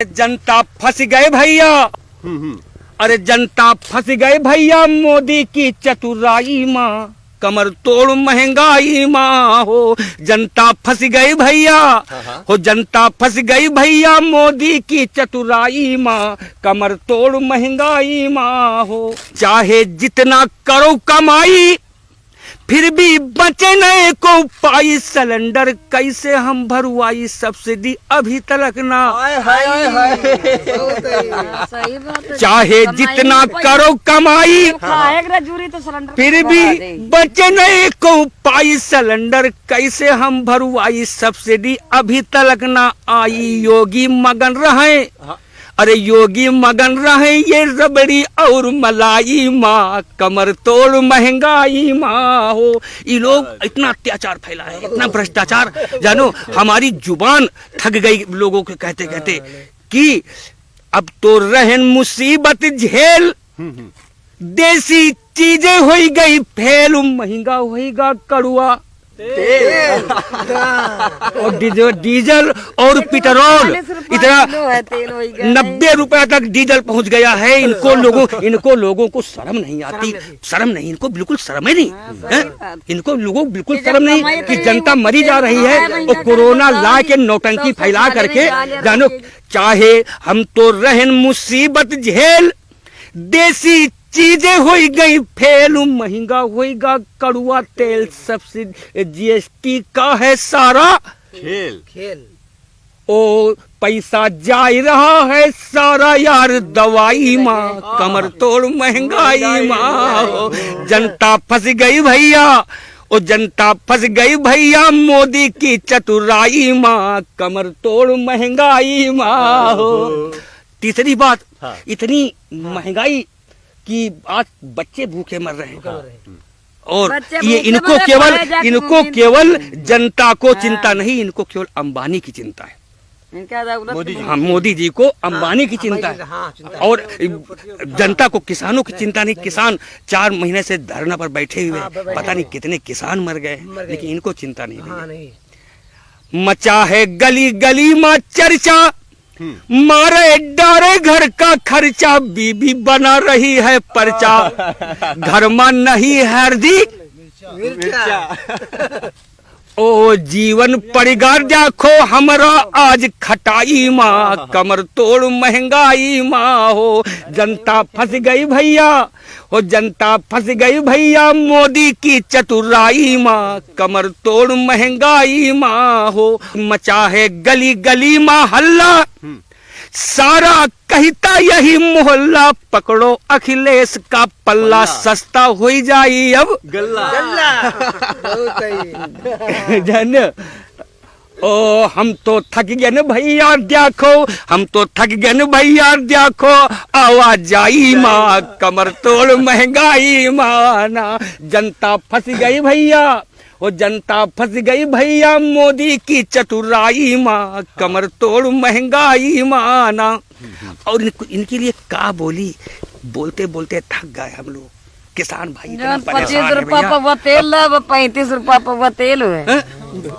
जनता फंस गए भैया। अरे जनता फंस गए भैया मोदी की चतुराई माँ, कमर तोड़ महंगाई माँ हो। जनता फंस गई भैया हो, जनता फंस गई भैया मोदी की चतुराई माँ, कमर तोड़ महंगाई माँ हो। चाहे जितना करो कमाई फिर भी बचे नए को पाई, सिलेंडर कैसे हम भरवाई, सब्सिडी अभी तक ना। चाहे जितना करो कमाई फिर भी बचे नए को पाई, सिलेंडर कैसे हम भरवाई, सब्सिडी अभी तक ना आई। योगी मगन रहे, अरे योगी मगन रहे ये रबड़ी और मलाई माँ, कमर तोड़ महंगाई माँ हो। ये लोग इतना अत्याचार फैला है, इतना भ्रष्टाचार, जानो हमारी जुबान थक गई लोगों के कहते कहते कि अब तो रहन मुसीबत झेल, देसी चीजें हो गई फेल, महंगा होगा कड़ुआ और डीजल और पेट्रोल इतना 90 रुपए तक डीजल पहुंच गया है। इनको लोगों को शर्म नहीं आती, शर्म नहीं, इनको बिल्कुल शर्म ही नहीं है। इनको लोगों को बिल्कुल शर्म नहीं कि जनता मरी जा रही है और कोरोना ला के नौटंकी फैला करके, जानो चाहे हम तो रहन मुसीबत झेल, देसी चीजें हो गई फेल, महंगा होगा कड़ुआ तेल, सब्सिडी जीएसटी का है सारा खेल। ओ पैसा जा रहा है सारा यार दवाई माँ, कमर तोड़ महंगाई माँ हो। जनता फंस गई भैया, ओ जनता फंस गई भैया मोदी की चतुराई माँ, कमर तोड़ महंगाई माँ हो। तीसरी बात, इतनी महंगाई कि आज बच्चे भूखे मर रहे हैं और ये इनको केवल जनता को चिंता नहीं, इनको केवल अंबानी की चिंता है। मोदी जी को अंबानी की चिंता है और जनता को, किसानों की चिंता नहीं। किसान 4 महीने से धरना पर बैठे हुए, पता नहीं कितने किसान मर गए, लेकिन इनको चिंता नहीं। मचा है गली गली में चर्चा, मारे डारे घर का खर्चा, बीबी बना रही है पर्चा, घर में नहीं हरदी ओ जीवन परिगार जाखो हमरा आज खटाई माँ, कमर तोड़ महंगाई माँ हो। जनता फंस गई भैया हो, जनता फंस गई भैया मोदी की चतुराई माँ, कमर तोड़ महंगाई माँ हो। मचा है गली गली माँ हल्ला, सारा कहता यही मोहल्ला, पकड़ो अखिलेश का पल्ला, सस्ता हो जाई अब गल्ला। जन ओ हम तो थक गए न भैया देखो, हम तो थक गए न भैया देखो, आवाज जाई माँ, कमर तोड़ महंगाई माँ ना। जनता फंस गई भैया, वो जनता फंस गई भैया मोदी की चतुराई माँ, कमर तोड़ महंगाई माँ ना। और इनके लिए का बोली, बोलते बोलते थक गए हम लोग। किसान भाई 25 रुपया पवा तेल, 35 रुपया पवा तेल है,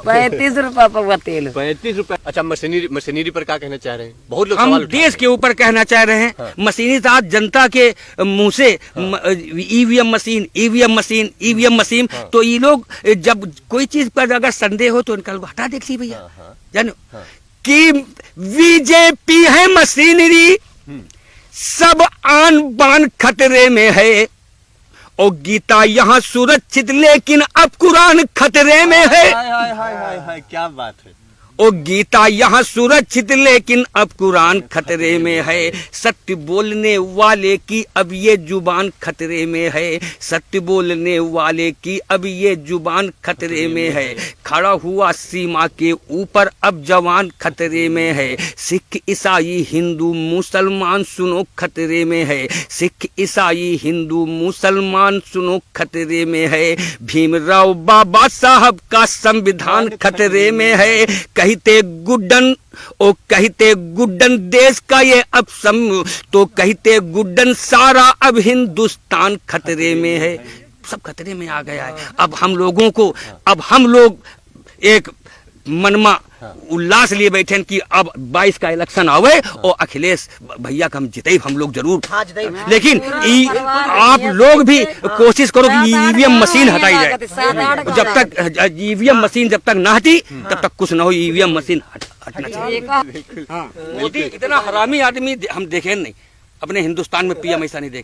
35 रुपया पवा तेल, 35 रुपया। अच्छा, मशीनरी पर क्या कहना चाह रहे हैं? बहुत लोग हम देश के ऊपर कहना चाह रहे हैं। हाँ। मशीनरी तो आज जनता के मुंह से ईवीएम मशीन। हाँ। तो ये लोग जब कोई चीज पर अगर संदेह हो तो इनका हटा देखिए भैया, जानो कि बीजेपी है मशीनरी, सब आन बान खतरे में है, और गीता यहाँ सुरक्षित लेकिन अब कुरान खतरे में है। हाय क्या बात है। ओ गीता यहाँ सुरक्षित लेकिन अब कुरान खतरे में है, सत्य बोलने वाले की अब ये जुबान खतरे में है, सत्य बोलने वाले की अब ये जुबान खतरे में है। खड़ा हुआ सीमा के ऊपर अब जवान खतरे में है, सिख ईसाई हिंदू मुसलमान सुनो खतरे में है, सिख ईसाई हिंदू मुसलमान सुनो खतरे में है। भीमराव बाबा साहब का संविधान खतरे में है, कहते गुड्डन देश का ये अब तो कहते गुड्डन सारा अब हिंदुस्तान खतरे में है। सब खतरे में आ गया है। अब हम लोग एक मनमा उल्लास लिए बैठे हैं कि अब 22 का इलेक्शन आवे और अखिलेश भैया का हम जिते हम लोग जरूर। लेकिन आप लोग भी कोशिश करो कि ईवीएम मशीन हटाई जाए। जब तक ईवीएम मशीन जब तक ना हटी तब तक कुछ ना हो। ईवीएम मशीन हटना चाहिए। मोदी इतना हरामी आदमी हम देखे नहीं, अपने हिंदुस्तान में पीएम ऐसा नहीं देखे।